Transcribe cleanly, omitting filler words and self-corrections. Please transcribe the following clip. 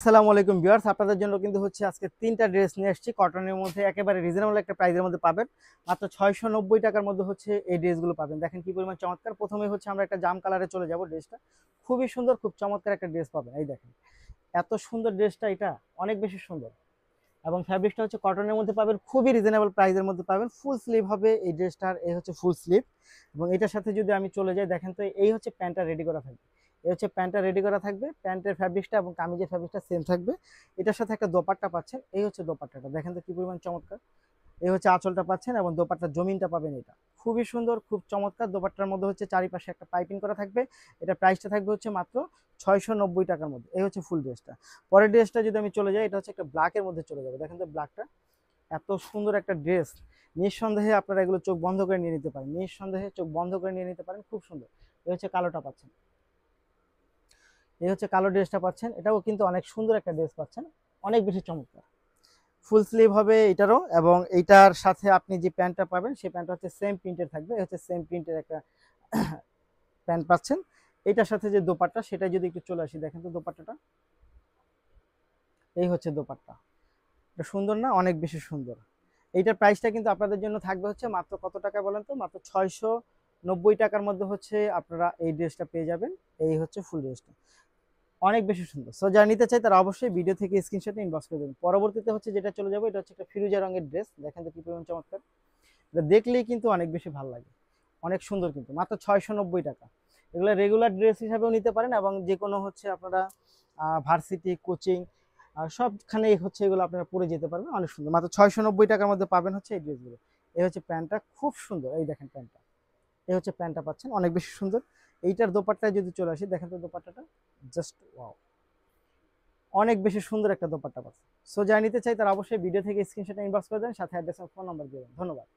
আসসালামু আলাইকুম ভিউয়ার্স, আপনাদের জন্য কিন্তু হচ্ছে আজকে তিনটা ড্রেস নিয়ে আসছি কটনের মধ্যে, একেবারে রিজনেবল একটা প্রাইসের মধ্যে পাবেন। মাত্র 690 টাকার মধ্যে হচ্ছে এই ড্রেসগুলো পাবেন। দেখেন কি পরিমাণ চমৎকার। প্রথমে হচ্ছে আমরা একটা জাম কালারে চলে যাব। ড্রেসটা খুবই সুন্দর, খুব চমৎকার একটা ড্রেস পাবেন। এই দেখেন এত সুন্দর ড্রেসটা, এটা অনেক বেশি সুন্দর এবং ফ্যাব্রিকটা হচ্ছে কটনের মধ্যে পাবেন, খুবই রিজনেবল প্রাইসের মধ্যে পাবেন। ফুল স্লিভ হবে এই ড্রেসটার, এই হচ্ছে ফুল স্লিভ। এবং এটার সাথে যদি আমি চলে যাই, দেখেন তো এই হচ্ছে প্যান্টটা রেডি করা থাকবে। এই হচ্ছে প্যান্টটা রেডি করা থাকবে, প্যান্টের ফ্যাব্রিকটা এবং কামিজের ফ্যাব্রিকটা সেম থাকবে। এটার সাথে একটা দোপাট্টা পাচ্ছেন, এই হচ্ছে দোপাট্টাটা, দেখেন তো কি পরিমাণ চমৎকার। এই হচ্ছে আঁচলটা পাচ্ছেন এবং দোপাট্টার জমিনটা পাবেন। এটা খুবই সুন্দর, খুব চমৎকার। দোপাট্টার মধ্যে হচ্ছে চারিপাশে একটা পাইপিং করা থাকবে। এটা প্রাইসটা থাকবে হচ্ছে মাত্র 690 টাকার মধ্যে। এই হচ্ছে ফুল ড্রেসটা। পরের ড্রেসটা যদি আমি চলে যাই, এটা হচ্ছে একটা ব্ল্যাকের মধ্যে চলে যাবে। দেখেন তো ব্ল্যাকটা এত সুন্দর একটা ড্রেস। নিঃসন্দেহে আপনারা এগুলো চোখ বন্ধ করে নিয়ে নিতে পারেন, নিঃসন্দেহে চোখ বন্ধ করে নিয়ে নিতে পারেন, খুব সুন্দর। এই হচ্ছে কালোটা পাচ্ছেন, এই হচ্ছে কালো ড্রেসটা পাচ্ছেন। এটাও কিন্তু অনেক সুন্দর একটা ড্রেস পাচ্ছেন, অনেক বেশি চমৎকার। ফুল স্লিভ হবে এটারও, এবং এইটার সাথে আপনি যে প্যান্টটা পাবেন সেই প্যান্টটা হচ্ছে সেম প্রিন্টের থাকবে। এই হচ্ছে সেম প্রিন্টের একটা প্যান্ট পাচ্ছেন। এটার সাথে যে দোপাট্টা, সেটা যদি একটু চলে আসি, দেখেন তো দোপাট্টাটা, এই হচ্ছে দোপাট্টা। এটা সুন্দর না? অনেক বেশি সুন্দর। এইটার প্রাইসটা কিন্তু আপনাদের জন্য থাকবে হচ্ছে মাত্র কত টাকা বলেন তো? মাত্র 690 টাকার মধ্যে হচ্ছে আপনারা এই ড্রেসটা পেয়ে যাবেন। এই হচ্ছে ফুল ড্রেসটা, অনেক বেশি সুন্দর। সো যারা নিতে চাই তারা অবশ্যই ভিডিও থেকে স্ক্রিনশটে ইনবক্স করে দেবেন। পরবর্তীতে হচ্ছে যেটা চলে যাবো, এটা হচ্ছে একটা ফিরোজা রঙের ড্রেস। দেখেন তো কি পরিমাণ চমৎকার। এটা দেখলেই কিন্তু অনেক বেশি ভালো লাগে, অনেক সুন্দর। কিন্তু মাত্র 690 টাকা। এগুলো রেগুলার ড্রেস হিসাবেও নিতে পারেন এবং যে কোনো হচ্ছে আপনারা ভার্সিটি, কোচিং সবখানেই হচ্ছে এগুলো আপনারা পরে যেতে পারবেন। অনেক সুন্দর, মাত্র 690 টাকার মধ্যে পাবেন হচ্ছে এই ড্রেসগুলো। এই হচ্ছে প্যান্টটা, খুব সুন্দর। এই দেখেন প্যান্টটা, এই হচ্ছে প্যান্টটা পাচ্ছেন, অনেক বেশি সুন্দর। এইটার দোপাট্টায় যদি চলে আসি, দেখেন তো দোপাট্টাটা জাস্ট ওয়াও, অনেক বেশি সুন্দর একটা দোপাট্টা পাচ্ছেন। সো যারা নিতে চাই তারা অবশ্যই ভিডিও থেকে স্ক্রিনশট ইনবক্স করে দেন, সাথে অ্যাড্রেস আর ফোন নাম্বার দিয়ে দেন। ধন্যবাদ।